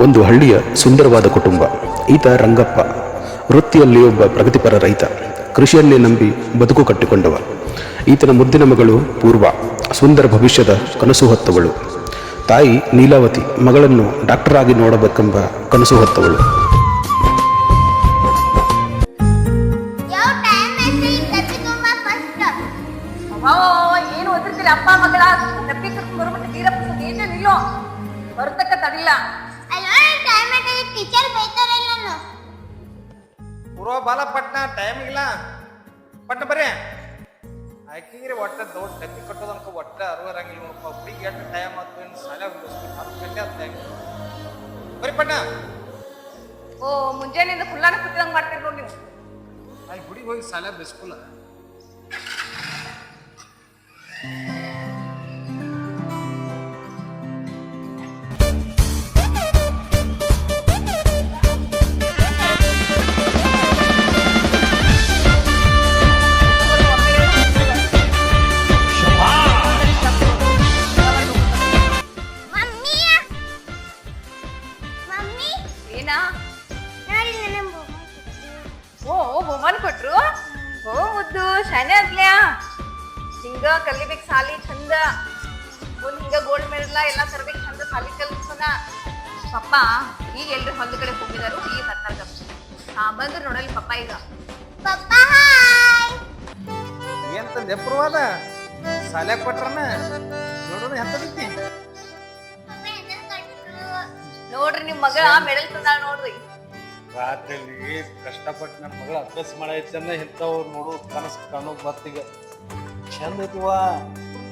ಒಂದು ಹಳ್ಳಿಯ ಸುಂದರವಾದ ಕುಟುಂಬ. ಈತ ರಂಗಪ್ಪ. ವೃತ್ತಿಯಲ್ಲಿ ಒಬ್ಬ ಪ್ರಗತಿಪರ ರೈತ. ಕೃಷಿಯನ್ನೇ ನಂಬಿ ಬದುಕು ಕಟ್ಟಿಕೊಂಡವ. ಈತನ ಮುದ್ದಿನ ಮಗಳು ಪೂರ್ವ ಸುಂದರ ಭವಿಷ್ಯದ ಕನಸು ಹೊತ್ತವಳು. ತಾಯಿ ನೀಲಾವತಿ ಮಗಳನ್ನು ಡಾಕ್ಟರ್ ಆಗಿ ನೋಡಬೇಕೆಂಬ ಕನಸು ಹೊತ್ತವಳು. ಏನು ಓದಿರ್ತೀರಿ ಅಪ್ಪ ಮಗಳ ಡಬ್ಬಿ ಕರ್ಕೊಂಡು ಬರ್ಬಿಟ್ಟು ನೀರಪ್ಪ ಏನೇ ನಿಲ್ಲೋ ಬರ್ತಕ್ಕ ತಡಿಲ್ಲ. ಟೀಚರ್ ಬೈತಾರಲ್ಲ ನಾನು ಪೂರ್ವ ಬಾಲ ಪಟ್ನ ಟೈಮ್ ಇಲ್ಲ ಪಟ್ನ ಬರ್ರಿ ಆಕಿಗ್ರಿ ಒಟ್ಟ ದೊಡ್ಡ ಡಬ್ಬಿ ಕಟ್ಟೋದು ಅನ್ಕೋ ಒಟ್ಟ ಅರಿವರಂಗಿಲ್ಲ ನೋಡಪ್ಪ. ಹುಡುಗಿ ಎಷ್ಟು ಟೈಮ್ ಆಯ್ತು ಏನು ಶಾಲೆ 10 ಗಂಟೆ ಆಗ್ತಾ ಬರ್ರಿ ಪಟ್ನ. ಓ ಮುಂಜಾನೆಯಿಂದ ಫುಲ್ಲಾನ ಕುತ್ತಿದಂಗ್ ಮಾಡ್ತೀರಿ ನೋಡಿ ನೀವು. ಅಲ್ಲಿ ಹುಡುಗಿ ಹೋಗಿ ಶಾಲೆ ಬೆಸ್ಕೂಲ ಏನಾ ಓ ಬಹುಮಾನ ಕೊಟ್ರು. ಓ ಮುದ್ದು ಶಾನೆ ಆಗ್ಲ್ಯಾ ಹಿಂಗ ಕಲಿಬೇಕು ಸಾಲಿ ಚಂದ. ಒಂದ್ ಹಿಂಗ ಗೋಲ್ಡ್ ಮೆಡಲ್ ಎಲ್ಲ ತರ್ಬೇಕು ಚಂದ ಸಾಲಿ ಕಲಿಸೋಣ. ಪಪ್ಪ ಈಗ ಎಲ್ರು ಹೊಲದ ಕಡೆ ಹೋಗಿದಾರು, ಈಗ ಬರ್ತಾರ. ಬಂದ್ರು ನೋಡಲಿ ಪಪ್ಪ ಈಗ. ಏನ್ ತಂದೆ ಪೂರ್ವಾದ ಶಾಲೆ ಕೊಟ್ರನ ನೋಡೋಣ ಎಂತದೈತಿ ನೋಡ್ರಿ ನಿಮ್ ಮಗ ಮೆಡಲ್ ತಂದಾಳ ನೋಡ್ರಿ. ರಾತ್ರಿಯಲ್ಲಿ ಕಷ್ಟಪಟ್ಟು ನನ್ನ ಮಗಳು ಅಭ್ಯಾಸ ಮಾಡೈತಂದ ಇಂಥವ್ರು ನೋಡು ಕನಸು ಕಾಣೋ ಮತ್ತೀಗ ಚಂದ ಐತಿವ.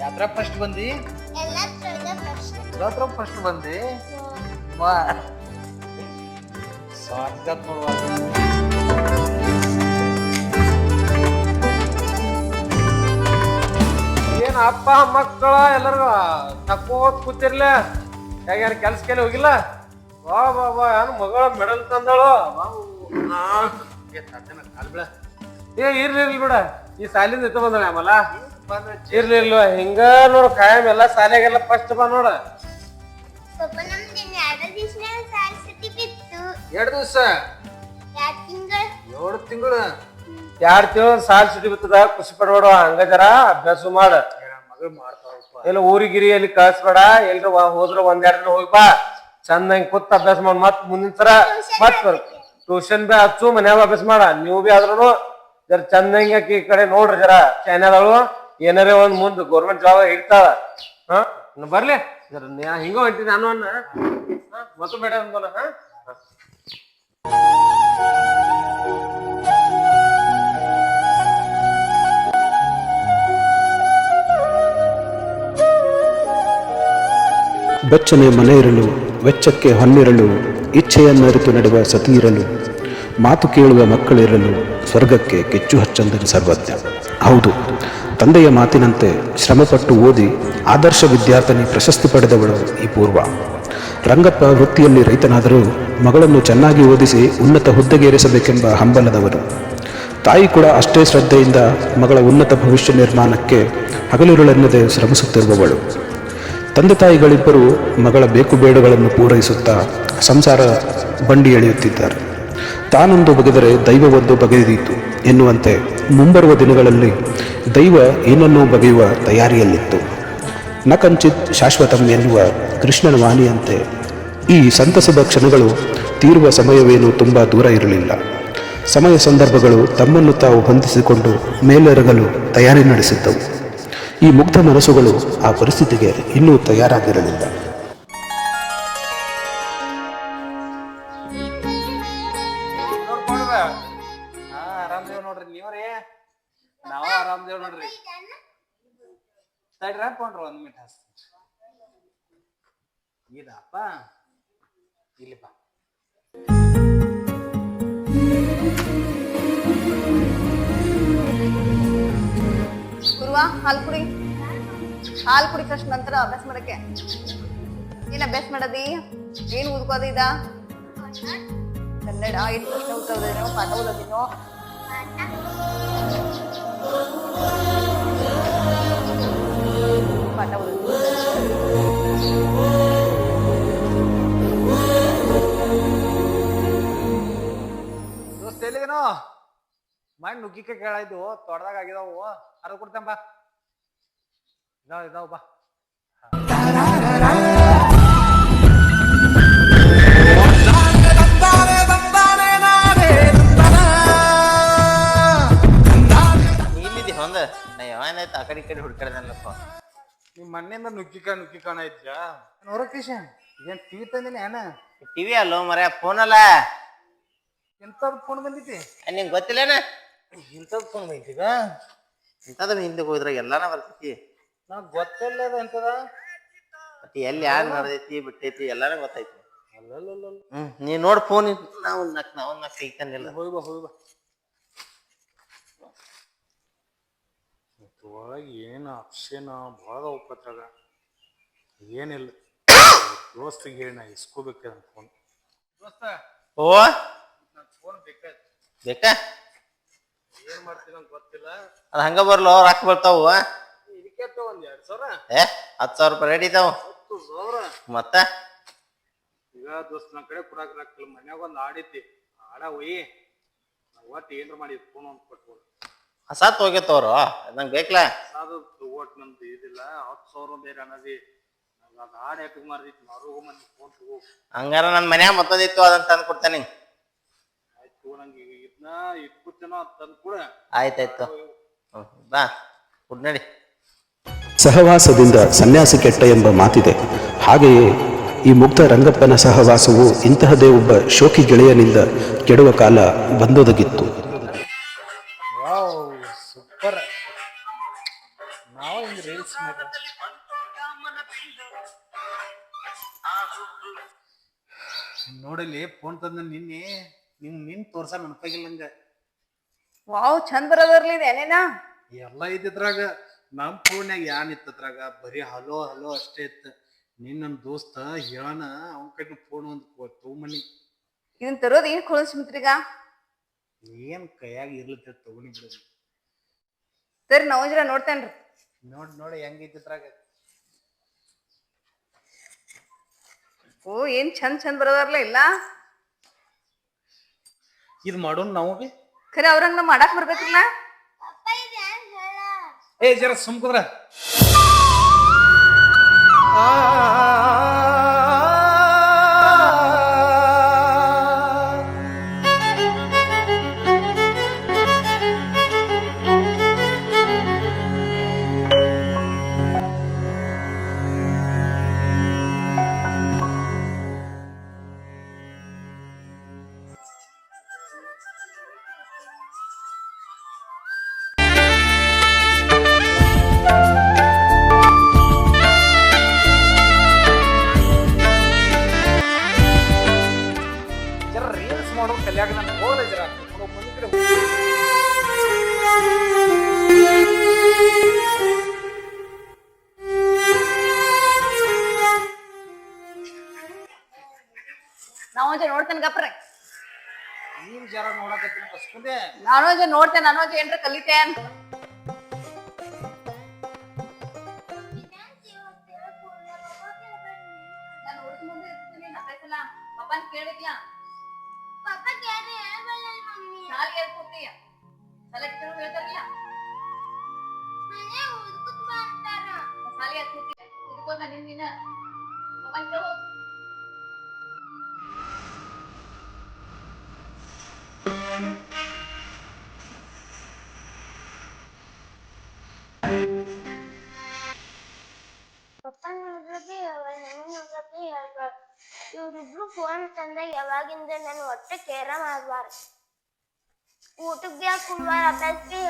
ಯಾತ್ರ ಫಸ್ಟ್ ಬಂದಿ ಯಾತ್ರ ಫಸ್ಟ್ ಬಂದಿ ವಾ ಸಾಧ್ಯಾತ್ ನೋಡುವ. ಏನ್ ಅಪ್ಪ ಮಕ್ಕಳ ಎಲ್ಲರಿಗೂ ತಕ್ಕೋತ್ ಕೂತಿರ್ಲ ಯಾರು ಕೆಲ್ಸಕ್ಕೆ ಹೋಗಿಲ್ಲ. ವಾ ಬಾ ಬಾ ಏನು ಮಗಳ ಮೆಡಲ್ ತಂದಳು. ಏ ಇರ್ಲಿ ಬಿಡ ಈ ಸಾಲಿಂದ ಇತ್ತು ಬಂದಳ ಆಮಲ್ಲ ಇರ್ಲಿ ಇಲ್ವಾ ಹಿಂಗ ನೋಡ ಕಾಯಂ ಎಲ್ಲ ಸಾಲಿಯಾಗೆಲ್ಲ ಫಸ್ಟ್ ಬಾ ನೋಡ. 2 ದಿವಸ 2 ತಿಂಗಳು 2 ತಿಂಗಳು ಸಾಲಿ ಸುಟಿ ಬಿತ್ತದ. ಖುಷಿ ಪಡ್ಬೇಡ ಹಂಗ ಜರ ಅಭ್ಯಾಸ ಮಾಡ. ಮಗಳು ಮಾಡ್ತಾವ ಎಲ್ಲ ಊರಿಗಿರಿ ಎಲ್ಲಿ ಕಳ್ಸ್ಬೇಡ. ಎಲ್ರು ಹೋದ್ರ 1-2 ದಿನ ಹೋಗಿ ಬಾ ಚಂದ ಹಿಂಗ್ ಕೂತ್ ಅಭ್ಯಾಸ ಮಾಡ. ಮತ್ ಮುಂದಿನ ಸರ ಮತ್ ಟ್ಯೂಷನ್ ಬಿ ಹಚ್ಚು ಮನ್ಯಾಗ ಅಭ್ಯಾಸ ಮಾಡ. ನೀವು ಬಿ ಆದ್ರೂ ಜರ ಚಂದ ಹಿಂಗ ಈ ಕಡೆ ನೋಡ್ರಿ ಜರ ಚಾನಲ್ಗಳು ಏನಾರೇ ಒಂದ್ ಮುಂದ್ ಗೌರ್ಮೆಂಟ್ ಜಾಬ್ ಇರ್ತಾವ. ಬರ್ಲಿ ಜರ ಹಿಂಗ ಹೊಂಟಿ ನಾನು ಮತ್ತು ಬೇಡ ಅಂದಲ್ಲ. ಬೆಚ್ಚನೆ ಮನೆ ಇರಲು, ವೆಚ್ಚಕ್ಕೆ ಹೊನ್ನಿರಲು, ಇಚ್ಛೆಯನ್ನರಿತು ನಡೆವ ಸತಿ ಇರಲು, ಮಾತು ಕೇಳುವ ಮಕ್ಕಳಿರಲು, ಸ್ವರ್ಗಕ್ಕೆ ಕೆಚ್ಚು ಹಚ್ಚಂದನು ಸರ್ವಜ್ಞ. ಹೌದು, ತಂದೆಯ ಮಾತಿನಂತೆ ಶ್ರಮಪಟ್ಟು ಓದಿ ಆದರ್ಶ ವಿದ್ಯಾರ್ಥಿನಿ ಪ್ರಶಸ್ತಿ ಪಡೆದವಳು ಈ ಪೂರ್ವ. ರಂಗಪ್ಪ ವೃತ್ತಿಯಲ್ಲಿ ರೈತನಾದರೂ ಮಗಳನ್ನು ಚೆನ್ನಾಗಿ ಓದಿಸಿ ಉನ್ನತ ಹುದ್ದೆಗೇರಿಸಬೇಕೆಂಬ ಹಂಬಲದವನು. ತಾಯಿ ಕೂಡ ಅಷ್ಟೇ ಶ್ರದ್ಧೆಯಿಂದ ಮಗಳ ಉನ್ನತ ಭವಿಷ್ಯ ನಿರ್ಮಾಣಕ್ಕೆ ಹಗಲಿರುಳೆನ್ನದೆ ಶ್ರಮಿಸುತ್ತಿರುವವಳು. ತಂದೆ ತಾಯಿಗಳಿಬ್ಬರು ಮಗಳ ಬೇಕು ಬೇಡುಗಳನ್ನು ಪೂರೈಸುತ್ತಾ ಸಂಸಾರ ಬಂಡಿ ಎಳೆಯುತ್ತಿದ್ದಾರೆ. ತಾನೊಂದು ಬಗೆದರೆ ದೈವವೊಂದು ಬಗೆದೀತು ಎನ್ನುವಂತೆ ಮುಂಬರುವ ದಿನಗಳಲ್ಲಿ ದೈವ ಏನನ್ನೂ ಬಗೆಯುವ ತಯಾರಿಯಲ್ಲಿತ್ತು. ನ ಕಂಚಿತ್ ಶಾಶ್ವತಂ ಎನ್ನುವ ಕೃಷ್ಣನ ವಾಣಿಯಂತೆ ಈ ಸಂತಸದ ಕ್ಷಣಗಳು ತೀರುವ ಸಮಯವೇನು ತುಂಬ ದೂರ ಇರಲಿಲ್ಲ. ಸಮಯ ಸಂದರ್ಭಗಳು ತಮ್ಮನ್ನು ತಾವು ಹೊಂದಿಸಿಕೊಂಡು ಮೇಲೆರಗಲು ತಯಾರಿ ನಡೆಸಿದ್ದವು. ಈ ಮುಗ್ಧ ಮನಸ್ಸುಗಳು ಆ ಪರಿಸ್ಥಿತಿಗೆ ಇನ್ನೂ ತಯಾರಾಗಿರಲಿಲ್ಲ. ಆರಾಮ್ದೇವ್ ನೋಡ್ರಿ ನೀವ್ರಿ ನಾವು ಆರಾಮ್ದೇವ್ ನೋಡ್ರಿ. ತಡ್ರಿ ಹಾಕೊಂಡ್ರಿ 1 ಮಿನಿಟ್ ಹಸ್ತಿ ಇದಪ್ಪ ಇಲ್ಲಿಪ್ಪ. ಪೂರ್ವ ಹಾಲು ಕುಡಿ. ಹಾಲು ಕುಡಿ ಫಸ್ಟ್, ನಂತರ ಅಭ್ಯಾಸ ಮಾಡಕ್ಕೆ. ಏನ್ ಅಭ್ಯಾಸ ಮಾಡದಿ? ಏನ್ ಓದ್ಕೋದ ಇದ? ಕನ್ನಡ. ಏನ್ ಪ್ರಶ್ನೆ ಓದ್ತದೇನೋ, ಪಾಠ ಓದೋದಿನೋ? ಪಾಠ ಓದೋದು. ಮಾಡಿ ನುಗ್ಗಿಕಾಯಿ ಕೇಳಾಯ್ತು ತೋಟದಾಗ ಆಗಿದಾವು ಅರ್ಧ ಕೊಡ್ತೇನೆ ಬಾ ಇದಾವ್ ಬಾ ಇಲ್ಲಿದ್ದಿ ಹೊಂದ ನಾ ಯಾವನಾಯ್ತು ಆ ಕಡೆ ಹುಡ್ಕಾಡ್ದಲ್ಲಪ್ಪ ನಿಮ್ ಮನೆಯಿಂದ ನುಗ್ಗಿಕಾಣ ಇದ್ಯಾ ನೋಡಕೇಶ ಏನ್ ಟಿವಿ ತಂದಿನಿ ಏನ ಟಿವಿ ಅಲ್ಲೋ ಮರ ಫೋನ್ ಅಲ್ಲ ಎಂತದ್ ಫೋನ್ ಬಂದಿತಿ ನಿಂಗೆ ಗೊತ್ತಿಲ್ಲೇನ ಇಂಥದ್ ಫೋನ್ ಬಂದಿಗ ಇಂಥದ್ದು ಹಿಂದಕ್ಕೆ ಹೋದ್ರಾಗ ಎಲ್ಲಾನ ಬರ್ತೈತಿ ನಾವ್ ಗೊತ್ತಿಲ್ಲ ಅದು ಎಂತದ ಮತ್ತೆ ಎಲ್ಲಿ ಯಾರು ನಡೆದೈತಿ ಬಿಟ್ಟೈತಿ ಎಲ್ಲಾನ ಗೊತ್ತೈತಿ ಅಲ್ಲಲ್ಲ ನೀ ನೋಡ್ ಫೋನ್ ನಾವು ನಕ್ ಕೈತಂದಿಲ್ಲ ಹೋಗಿ ಬಾ ಒಳಗೆ ಏನು ಅಪ್ಷನ್ ಭಾಳ ಉಪದ್ರಾಗ ಏನಿಲ್ಲ ದೋಸ್ತಿಗೆ ಹೇಳಿ ನಾ ಇಸ್ಕೋಬೇಕು ನನ್ನ ಫೋನ್ ದೋಸ್ತ ಓ ನನ್ನ ಫೋನ್ ಬೇಕಾಯ್ತು ಬೇಕಾ ಏನ್ ಮಾಡ್ತೀನಿ ಅಂತ ಗೊತ್ತಿಲ್ಲ ಅದು ಹಂಗ ಬರ್ಲೋ ರೊಕ್ಕ ಬರ್ತಾವು ಇದಕ್ಕೆ ಒಂದ್ 2,000 ಏ 10,000 ರೂಪಾಯಿ ರೆಡಿ ಇದಾವ 10,000 ಮತ್ತ ಈಗ ದೋಸ್ತ ನನ್ನ ಕಡೆ ಕೊಡಾಕ ರಾಕ್ತಿಲ್ಲ ಮನ್ಯಾಗ ಒಂದ್ ಆಡೈತಿ ಆಡ ಒಯ್ಯಿ ನಾವು ಒಟ್ಟು ಏನ್ರ ಮಾಡಿ ಫೋನ್ ಒಂದು ಕೊಟ್ಬೋದು ಹೊಸ ಹೋಗ್ಯತವ್ರು ನಂಗೆ ಬೇಕಲ್ಲ ಅದು ಒಟ್ಟು ನಮ್ದು ಇದಿಲ್ಲ 10,000 ಬೇರೆ ಅನ್ನೋದಿ ಅದು ಆಡ ಯಾಕೆ ಮಾರ್ದೈತಿ ಮಾರು ಮಂದಿ ಫೋನ್ ತಗೋ ಹಂಗಾರ ನನ್ನ ಮನ್ಯಾಗ ಮತ್ತೊಂದಿತ್ತು ಅದನ್ನ ತಂದು ಕೊಡ್ತೇನೆ ಆಯ್ತು ನಂಗೆ ಇದನ್ನ ಇಟ್ಬಿಡ್ತೇನೋ ಅಂತ ತಂದು ಕೂಡ ಆಯ್ತಾಯ್ತು ಬಾ ಗುಡ್ ನಡಿ ಸಹವಾಸದಿಂದ ಸನ್ಯಾಸಿ ಕೆಟ್ಟ ಎಂಬ ಮಾತಿದೆ. ಹಾಗೆಯೇ ಈ ಮುಗ್ಧ ರಂಗಪ್ಪನ ಸಹವಾಸವು ಇಂತಹದೇ ಒಬ್ಬ ಶೋಕಿ ಗೆಳೆಯನಿಂದ ಕೆಡುವ ಕಾಲ ಬಂದೊದಗಿತ್ತು. ವಾವ್ ಸೂಪರ್ ನಾವು ಹಿಂಗೆ ರೀಲ್ಸ್ ಮಾಡಿ ನೋಡಲಿ ಫೋನ್ ತಂದ ನಿನ್ ತೋರ್ಸ ನೆನಪಾಗಿಲ್ಲ ನಂಗೆ ವಾವ್ ಚಂದ ಬರೋದರ್ಲಿ ಏನೇನಾ ಎಲ್ಲ ಇದ್ದಿದ್ರಾಗ ನಮ್ ಫೋನ್ಯಾಗ ಯಾನ್ ಇತ್ತದ್ರಾಗ ಬರೀ ಹಲೋ ಹಲೋ ಅಷ್ಟೇ ಇತ್ತು ನನ್ನ ದೋಸ್ತ ಹೇಳನ ಅವನ ಕಡೆ ಫೋನ್ ಒಂದು ತಗೊಂಬನಿ ಇದನ್ ತರೋದ್ ಏನ್ ಕೊಳಿಸ್ಮಿತ್ರಿಗ ಏನ್ ಕೈಯಾಗ ಇರ್ಲತ್ತ ತಗೊಂಡಿ ಬಿಡ ಸರಿ ನಾವು ಜರ ನೋಡ್ತೇನ್ರಿ ನೋಡಿ ಹೆಂಗಿದ್ರಾಗ ಓ ಏನ್ ಚಂದ ಬರೋದಾರ್ಲ ಇಲ್ಲ ಇದ್ ಮಾಡೋಣ ನಾವು ಬಿ ಖರೆ ಅವ್ರಂಗ ನಾವ್ ಮಾಡಾಕ್ ಬರ್ಬೇಕಿಲ್ಲ ಏ ಜರ ಸುಮ್ಕುದ್ರ ಜರ ರೀಲ್ಸ್ ಮಾಡೋ ಕಲ್ಯಾಗ ನಾನು ಹೋಗ್ಲ ಜರ ಮಂದಿ ಕಡೆ ನಾವ್ ಜರ ನೋಡ್ತೇನೆ ಗಪ್ರೆ ನೀನ್ ಜರ ನೋಡಕತ್ತೀನಿ ಬಸ್ಕುಂದೆ ನಾನು ಜರ ನೋಡ್ತೇನೆ ನಾನು ಏನ್ರ ಕಲಿತೇನ್ ಪಪ್ಪನ್ ಕೇಳಿದ್ಲ ಶಾಲೆ ಹೇಳ್ಕೊಡ್ತೀಯ ಶಾಲೆ ಹೇಳ್ತಾರಲ್ಲ ಶಾಲೆ ಹೇಳ್ಕೊಡ್ತೀಯ ಇದಕ್ಕೊಂದ ನಿನ್ನ ಪಪ್ಪನ್ ಕೇಳೋ ಪಪ್ಪ ನೋಡ್ರಬಿ ನೋಡ್ರಬಿ ಹೇಳ್ಬಾರ್ದು ಇವ್ರಿಬ್ರು ಫೋನ್ ತಂದ ಯಾವಾಗಿಂದ ನಾನು ಒಟ್ಟೆ ಕೇರ ಮಾಡ್ಬಾರ್ದು ಊಟಕ್ಕೆ ಬಿ ಹಾಕುಡ್ಬಾರ ಅಭ್ಯಾಸಕ್ಕೆ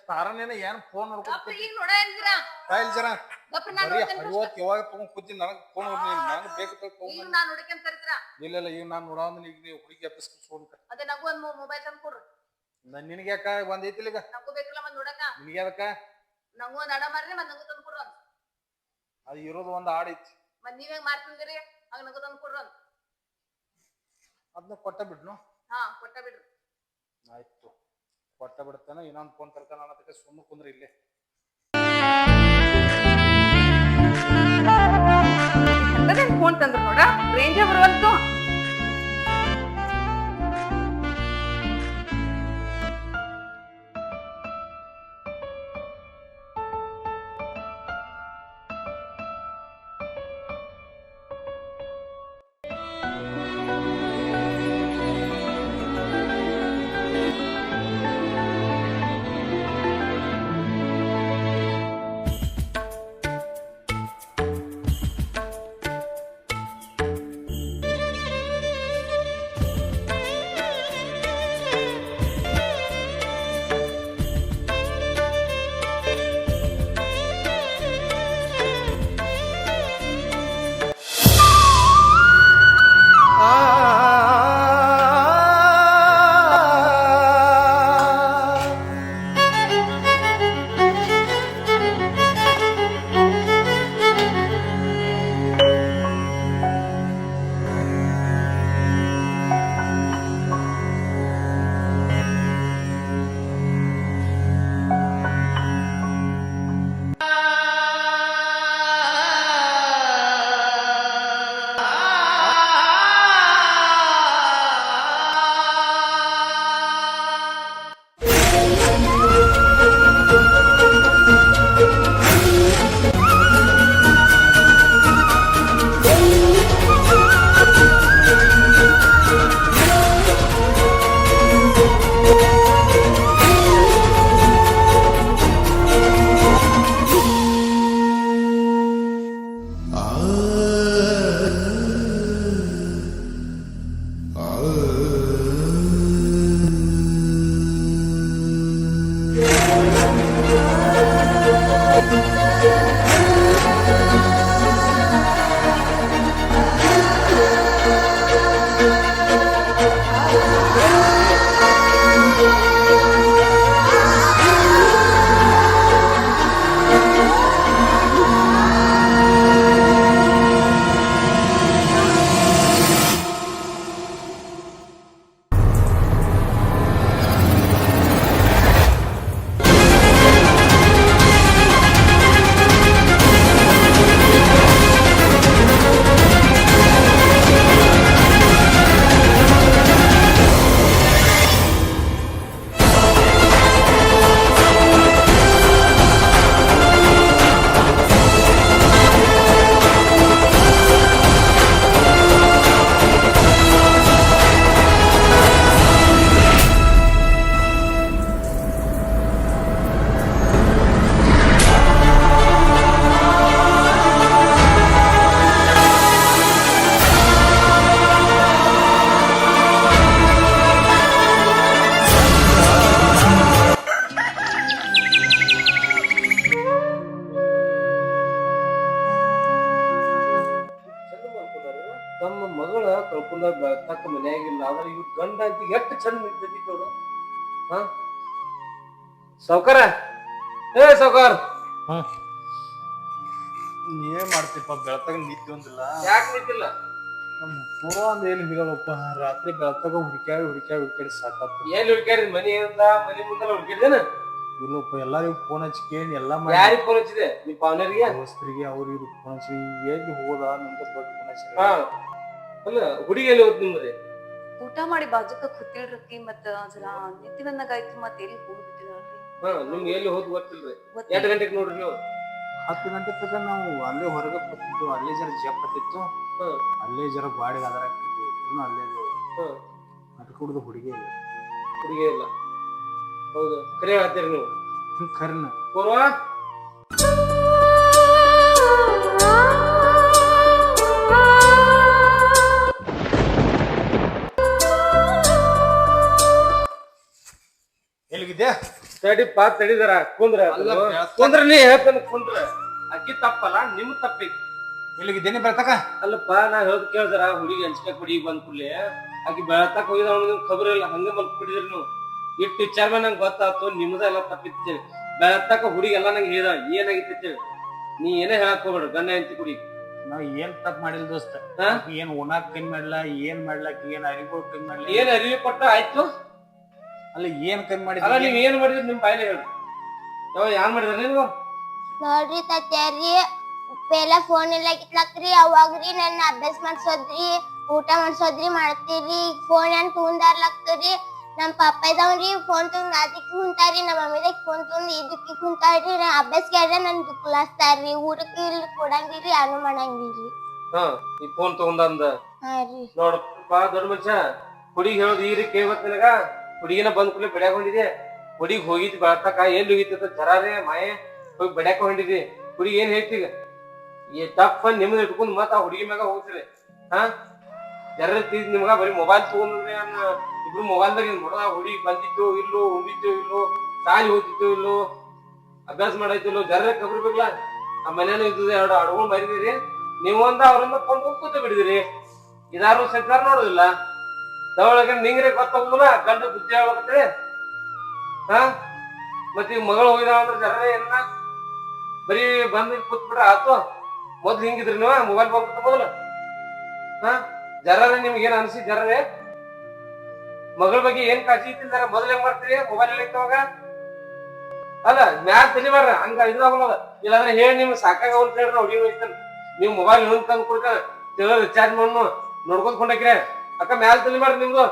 ತಾರನೇನ ಏನ್ ಫೋನ್ ಗಪ್ರೆ ನೋಡ್ಕೊಂಡು ಈಗ ನೋಡ ಏನ್ಸಿರ ಕಾಯಿಲ್ ಜರ ಗಪ್ರೆ ನಾನು ಬರೀ ನೋಡ್ತೇನೆ ಹರಿವತ್ ಯಾವಾಗ ತಗೊಂಡ್ ಕೂತೀನಿ ನನಗೆ ಫೋನ್ ನಾನು ಬೇಕು ಈಗ ತಗೊಂಡ್ ನಾನು ನೋಡಕ್ಕೆ ಕರಿತೀರ ಇಲ್ಲ ಈಗ ನಾನು ನೋಡೋದ್ ಈಗ ನೀವು ಹುಡುಗಿ ಅಪ್ಪಿಸ್ ಫೋನ್ ಅದೇ ನಗು ಒಂದ್ ಮೊಬೈಲ್ ತಂದು ಕೊಡ್ರಿ ನಿನಗೆ ಯಾಕ ಬಂದೈತಿಲ್ಲ ಈಗ ನಗು ಬೇಕಲ್ಲ ಮತ್ ನೋಡಕ ನಿನಗೆ ಅದಕ್ಕ ನಂಗೂ ಒಂದ್ ಅಡ ಮಾರ್ರಿ ಮತ್ ನಗು ತಂದು ಕೊಡ್ರಿ ಅದು ಇರೋದು ಒಂದು ಆಡೈತಿ ಮತ್ ನೀವೇ ಮಾಡ್ತಿದ್ದೀರಿ ಆಗ ನಗು ತಂದು ಕೊಡ್ರಿ ಅದನ್ನ ಕೊಟ್ಟ ಬಿಡ್ನು ಹಾ ಕೊಟ್ಟ ಬಿಡ್ರಿ ಆಯ್ತು ಕೊಟ್ಟ ಬಿಡ್ತಾನೆ ಇನ್ನೊಂದು ಫೋನ್ ತರ್ತಾನ ಅನ್ನೋದಕ್ಕೆ ಸುಮ್ಮನೆ ಕುಂದ್ರಿ ಇಲ್ಲೇ ಎಂತದೇನ್ ಫೋನ್ ತಂದ್ರು ನೋಡ ರೇಂಜ್ ಬರುವಂತು ತಮ್ಮ ಮಗಳ ಕಳ್ಕೊಂಡ ತಕ್ಕ ಮನ್ಯಾಗಿಲ್ಲ ಆದ್ರೆ ಇವ್ ಗಂಡ ಅಂತ ಎಷ್ಟು ಚಂದ ನಿಂತೈತಿ ನೋಡು. ಹಾ ಸಾವ್ಕಾರ, ಏ ಸಾವ್ಕಾರ, ಏನ್ ಮಾಡ್ತಿಪ್ಪ ಬೆಳತಾಗ ನಿದ್ದೆ ಒಂದಿಲ್ಲ. ಯಾಕೆ ನಿಂತಿಲ್ಲ? ನಮ್ ಪೂರ್ವ ಒಂದ್ ಏನ್ ಹೇಳಪ್ಪ, ರಾತ್ರಿ ಬೆಳತಾಗ ಹುಡುಕ್ಯಾಡಿ ಸಾಕಾತು. ಎಲ್ಲಿ ಹುಡ್ಕ್ಯಾರಿ? ಮನಿ ಅಂತ ಮನಿ ಮುಂದೆಲ್ಲ ಹುಡ್ಕಿದ್ದೇನ? ಇಲ್ಲಪ್ಪ ಎಲ್ಲಾರಿಗೂ ಫೋನ್ ಹಚ್ಚಿ ಕೇಳಿ ಎಲ್ಲಾ ಮಾಡಿ ಯಾರಿಗ್ ಫೋನ್ ಹಚ್ಚಿದೆ? ನಿಮ್ ಪಾವನರಿಗೆ? ದೋಸ್ತರಿಗೆ ಅವ್ರಿಗೆ ಫೋನ್ ಹಚ್ಚಿ ಎಲ್ಲಿ ಹೋದ ನಂತ ದೊಡ್ಡ ಫೋನ್ ಹಚ್ಚಿ. ಹಾ ಅಲ್ಲ ಹುಡುಗಿ ಎಲ್ಲಿ ಹೋದ್ ನಿಮ್ದು? ಊಟ ಮಾಡಿ ಬಾಜುಕ ಕೂತಿಳ್ರಕ್ಕಿ ಮತ್ತ ಜರ ನಿತ್ತಿ ಬಂದಾಗಾಯ್ತು ಮತ್ತೆ ಎಲ್ಲಿ ಹೋಗ್ಬಿಟ್ಟಿದ್ರಿ. ಹಾ ನಿಮ್ಗೆ ಎಲ್ಲಿ ಹೋದ್ ಗೊತ್ತಿಲ್ರಿ. 8 ಗಂಟೆಗೆ ನೋಡ್ರಿ ನೀವು. 10 ಗಂಟೆ ತನಕ ನಾವು ಅಲ್ಲೇ ಹೊರಗೆ ಕೂತಿದ್ದು. ಅಲ್ಲೇ ಜರ ಜಪ್ ಹತ್ತಿತ್ತು. ಅಲ್ಲೇ ಜರ ಗಾಡಿ ಅದರ ಇನ್ನು ಅಲ್ಲೇ ಅದು ಕುಡ್ದು ಹುಡುಗಿ ಇಲ್ಲ. ಹುಡುಗಿ ಇಲ್ಲ. ಹೌದು ಕರೆ ಹೇಳ್ತೀರಿ ನೀವು. ಖರ್ನ ಪೂರ್ವ ಎಲ್ಲಿಗಿದ್ಯಾ? ತಡಿಪ್ಪ ತಡಿದಾರ ಕುಂದ್ರ ಕುಂದ್ರ ನೀ ಹೇಳ್ತಾನ ಕುಂದ್ರ. ಅಕ್ಕಿ ತಪ್ಪಲ್ಲ ನಿಮ್ ತಪ್ಪೈತಿ. ಎಲ್ಲಿಗಿದ್ದೇನೆ ಬೆಳತಕ? ಅಲ್ಲಪ್ಪ ನಾ ಹೇಳದ್ ಕೇಳ್ದಾರ ಹುಡುಗಿ ಹಂಚ್ಕೆ ಕೊಡಿ ಬಂದ್ ಕೂಡ್ಲೆ ಆಕಿ ಬೆಳತಕ್ ಹೋಗಿದ ನಿಮ್ ಖಬರ್ ಇಲ್ಲ ಹಂಗೆ ಬಂದ್ ಕುಡಿದ್ರಿ ನೀವು. ಇಟ್ಟು ವಿಚಾರ ಮೇಲೆ ನಂಗೆ ಗೊತ್ತಾಯ್ತು ನಿಮ್ದ ಎಲ್ಲ ತಪ್ಪಿತ್ತು. ಬೆಳತಕ್ಕ ಹುಡುಗಿ ಎಲ್ಲ ನಂಗೆ ಹೇಳ್ದ ಏನಾಗಿತ್ತು. ನೀ ಏನೇ ಹೇಳಕ್ ಹೋಗ್ಬೇಡ್ರಿ ಗಂಡ ಹೆಂಡತಿ ಕುಡಿ. ನಾವ್ ಏನ್ ತಪ್ಪ ಮಾಡಿಲ್ಲ ದೋಸ್ತ. ಏನ್ ಉಣಾಕ್ ಕಮ್ಮಿ ಮಾಡ್ಲ, ಏನ್ ಮಾಡ್ಲಕ್, ಏನ್ ಅರಿವು ಕಮ್ಮಿ ಮಾಡ್ಲ, ಏನ್ ಅರಿವಿ ಕೊಟ್ಟ ಆಯ್ತು. ಅಲ್ಲ ಏನ್ ಕಮ್ಮಿ ಅಲ್ಲ ಮಾಡಿಲ್ಲ. ನೀವ್ ಏನ್ ಮಾಡಿದ್ರಿ ನಿಮ್ ಬಾಯ್ಲೆ ಹೇಳ್ರಿ. ಯಾನ್ ಮಾಡಿದ್ರ ನೀವು? ನೋಡ್ರಿ ತತ್ಯಾರಿ ಪೆಲ್ಲ ಫೋನ್ ಎಲ್ಲ ಕಿತ್ಲಾಕ್ರಿ ಅವಾಗ್ರಿ ನನ್ನ ಅಭ್ಯಾಸ ಮಾಡ್ಸೋದ್ರಿ ಊಟ ಮಾಡ್ಸೋದ್ರಿ ಮಾಡ್ತೀರಿ. ಫೋನ್ ಏನ್ ತಗೊಂಡಾರ್ಲಾಗ್ತರಿ. ನಮ್ ಪಪ್ಪ ಇದಾವ್ರಿ ಫೋನ್ ತಗೊಂಡ್ ಅದಕ್ಕೆ ಕುಂತಾರಿ. ನಮ್ಮ ಮಮ್ಮಿದಾಗ ಫೋನ್ ತಗೊಂಡ್ ಇದಕ್ಕೆ ಕುಂತಾರಿ. ನಾ ಅಭ್ಯಾಸ ಕೇಳ್ರೆ ನನ್ ದುಃಖಲಾಸ್ತಾರ್ರಿ. ಊಟಕ್ಕೆ ಇಲ್ಲಿ ಕೊಡಂಗಿಲ್ರಿ ಏನು ಮಾಡಂಗಿಲ್ರಿ. ಹಾ ಈ ಫೋನ್ ತಗೊಂಡಂದ ಹಾ ರೀ ನೋಡಪ್ಪ ದೊಡ್ಡ ಮನುಷ್ಯ. ಹುಡುಗಿ ಹೇಳೋದು ಈ ರೀತಿ ಕೇಳ್ಬೇಕು ನಿನಗ. ಹುಡುಗಿನ ಬಂದ್ ಕೂಡಲೇ ಬಡ್ಯಾಕ ಹೊಂದಿದೆ. ಹುಡುಗಿ ಹೋಗಿದ್ ಬೆಳತಕ ಎಲ್ಲಿ ಹೋಗಿತ್ತ ಜರಾರೇ ಮಾಯೆ ಹೋಗಿ ಬಡ್ಯಾಕ ಹೊಂದಿದಿ. ಹುಡುಗಿ ಏನ್ ಹೇಳ್ತೀಗ? ಈ ತಪ್ಪ ನಿಮ್ದು ಇಟ್ಕೊಂಡ್ ಮತ್ತ ಆ ಹುಡುಗಿ ಮ್ಯಾಗ ಹೋಗ್ತೀರಿ. ಹಾ ಜರ ನಿಮ್ಗ ಬರೀ ಮೊಬೈಲ್ ತಗೊಂಡ್ರೆ ಇಬ್ರು ಮೊಬೈಲ್ದಾಗ ನೋಡ ಹುಡುಗಿ ಬಂದಿತ್ತು ಇಲ್ಲೋ, ಉಂಡಿತ್ತು ಇಲ್ಲೋ, ಸಾಲಿ ಹೋಗ್ತಿತ್ತು ಇಲ್ಲೋ, ಅಭ್ಯಾಸ ಮಾಡೈತಿಲ್ಲೋ ಜರ ಕಬ್ರಿ ಬೇಕಲ್ಲ. ಆ ಮನೇನು ಇದ್ದ 2 ಅಡುಗಳು ಮರಿದಿರಿ. ನೀವು ಒಂದ ಅವ್ರನ್ನ ಕೊಂಡು ಕೂತ ಬಿಡಿದಿರಿ. ಇದಾರು ಸರ್ಕಾರ ನೋಡುದಿಲ್ಲ. ತಗೊಳಕ ನಿಂಗ್ರೆ ಗೊತ್ತಾಗುದಿಲ್ಲ ಗಂಡ ಬುದ್ಧಿ ಹೇಳ್ಬೇಕತ್ರಿ. ಹಾ ಮತ್ ಈಗ ಮಗಳು ಹೋಗಿದಾವ ಅಂದ್ರೆ ಜರ ಏನ ಬರೀ ಬಂದ್ ಕೂತ್ಬಿಟ್ರ ಆತು. ಮೊದ್ಲು ಹಿಂಗಿದ್ರಿ ನೀವು ಮೊಬೈಲ್ ಬಂದ್ಬಿಟ್ಟ ಮೊದಲು. ಹಾ ಜರ್ರೆ ನಿಮ್ಗೆ ಏನ್ ಅನ್ಸಿ ಜರ್ರೆ ಮಗಳ ಬಗ್ಗೆ ಏನ್ ಕಾಳಜಿ ಇತ್ತಿಲ್ಲ ಮೊದಲ್ ಹೆಂಗ್ ಮಾಡ್ತೀರಿ ಮೊಬೈಲ್ ಇರ್ತವಾಗ? ಅಲ್ಲ ಮ್ಯಾಲ ತಲಿಬಾರ್ರ ಹಂಗ ಇದಾಗಲ್ಲ. ಇಲ್ಲಾಂದ್ರೆ ಹೇಳಿ ನಿಮ್ಗೆ ಸಾಕಾಗ ಅಂತ ಹೇಳ್ರಿ ಹುಡುಗಿ ಹೋಗ್ತಾನ. ನೀವು ಮೊಬೈಲ್ ಇನ್ನೊಂದ್ ತಂದು ಕೊಡ್ತಾನ ರಿಚಾರ್ಜ್ ಮಾಡಿ ನೋಡ್ಕೊಂಡ್ ಕೊಂಡಾಕ್ರಿ. ಅಕ್ಕ ಮ್ಯಾಲ ತಲಿಬಾರ್ರಿ ನಿಮ್ದು.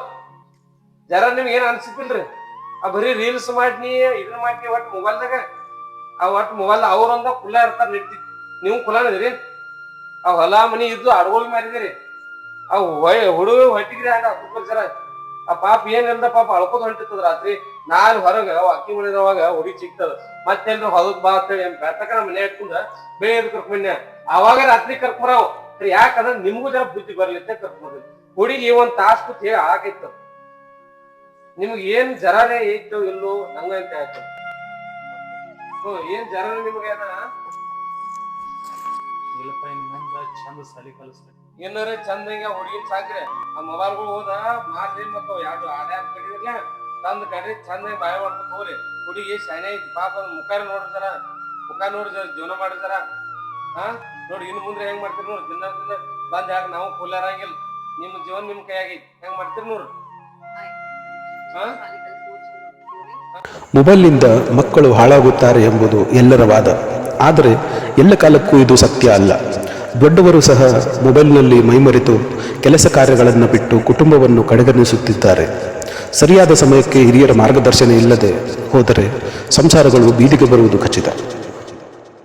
ಜರ ನಿಮ್ಗೆ ಏನ್ ಅನ್ಸಿತ್ತಿಲ್ರಿ? ಆ ಬರೀ ರೀಲ್ಸ್ ಮಾಡಿ ಇದನ್ನ ಮಾಡಿ ಒಟ್ಟು ಮೊಬೈಲ್ದಾಗ ಆ ಒಟ್ಟು ಮೊಬೈಲ್ ಅವ್ರಂದ ಕುಲ ಇರ್ತಾರ ನಿಡ್ತಿ. ನೀವು ಕುಲಾನದಿರಿ. ಆ ಹೊಲ ಮನಿ ಇದ್ದು ಅಡ್ಗೋಳ್ ಮಾರಿದಿರಿ. ಅವ್ ಹುಡುಗ ಹೊಟ್ಟಿಗ್ರಿ ಆಗ ಜರ ಆ ಪಾಪ ಏನಿಲ್ದ ಪಾಪ ಅಳ್ಕೋದ್ ಹೊಂಟಿರ್ತದ ರಾತ್ರಿ. ನಾಲ್ ಹೊರಗ ಅಕ್ಕಿ ಮನೆದವಾಗ ಹುಡುಗಿ ಸಿಗ್ತದ. ಮತ್ತೆಲ್ರು ಹೊಲಕ್ ಬಾ ಅಂತೇಳಿ ಬೆಳತಕ ಮನೆ ಇಟ್ಕೊಂಡ ಬೆಳೆಯೋದು ಕರ್ಕೊಂಡ್ಯ. ಅವಾಗ ರಾತ್ರಿ ಕರ್ಕೊಂಬರಾವ್. ಯಾಕಂದ್ರೆ ನಿಮ್ಗೂ ಜರ ಬುದ್ಧಿ ಬರ್ಲಿತ್ತೆ ಕರ್ಕೊಂಡ್ರಿ. ಹುಡುಗಿ 1 ತಾಸ್ ಕೂತ್ ಹೇಳಿ ಆಕೈತ. ನಿಮ್ಗೆ ಏನ್ ಜರಾನೇ ಐತೋ ಇಲ್ಲೋ ನಂಗ ಅಂತ ಆಯ್ತು. ಏನ್ ಜರ ನಿಮ್ಗೆ ಏನ ಇಲ್ಲಪ್ಪ ಇನ್ ಮುಂದ ಚಂದ ಸಾಲಿ ಕಲಿಸ್ಬೇಕು. ಏನಾರ ಚಂದ ಹಿಂಗ ಹುಡುಗಿನ ಸಾಕ್ರಿ ಆ ಮೊಬೈಲ್ಗಳು ಹೋದ ಮಾಡ್ರಿ ಮತ್ತು ಎರಡು ಆಡ್ಯಾಪ ಕಡಿದ್ರಲ್ಲ ತಂದ್ ಕಡ್ರಿ ಚಂದ ಬಾಯ್ ಮಾಡ್ಬೇಕು ಹೋಗ್ರಿ. ಹುಡುಗಿ ಶಾನೆ ಐತಿ ಪಾಪ ಮುಖಾರ ನೋಡ್ರಿ ಜರ ಮುಖ ನೋಡಿ ಜರ ಜೀವನ ಮಾಡ್ರಿ ಜರ. ಹಾ ನೋಡಿ ಇನ್ನು ಮುಂದೆ ಹೆಂಗ್ ಮಾಡ್ತೀರಿ ನೋಡ್ರಿ. ದಿನ ಬಂದ್ ಯಾಕೆ ನಾವು ಕೂಲಾರಂಗಿಲ್ಲ. ನಿಮ್ ಜೀವನ ನಿಮ್ ಕೈಯಾಗೈತಿ ಹೆಂಗ್ ಮಾಡ್ತೀರಿ ನೋಡ್ರಿ. ಹಾ ಮೊಬೈಲ್ನಿಂದ ಮಕ್ಕಳು ಹಾಳಾಗುತ್ತಾರೆ ಎಂಬುದು ಎಲ್ಲರ ವಾದ. ಆದರೆ ಎಲ್ಲ ಕಾಲಕ್ಕೂ ಇದು ಸತ್ಯ ಅಲ್ಲ. ದೊಡ್ಡವರು ಸಹ ಮೊಬೈಲ್ನಲ್ಲಿ ಮೈಮರೆತು ಕೆಲಸ ಕಾರ್ಯಗಳನ್ನು ಬಿಟ್ಟು ಕುಟುಂಬವನ್ನು ಕಡೆಗಣಿಸುತ್ತಿದ್ದಾರೆ. ಸರಿಯಾದ ಸಮಯಕ್ಕೆ ಹಿರಿಯರ ಮಾರ್ಗದರ್ಶನ ಇಲ್ಲದೆ ಹೋದರೆ ಸಂಸಾರಗಳು ಬೀದಿಗೆ ಬರುವುದು ಖಚಿತ.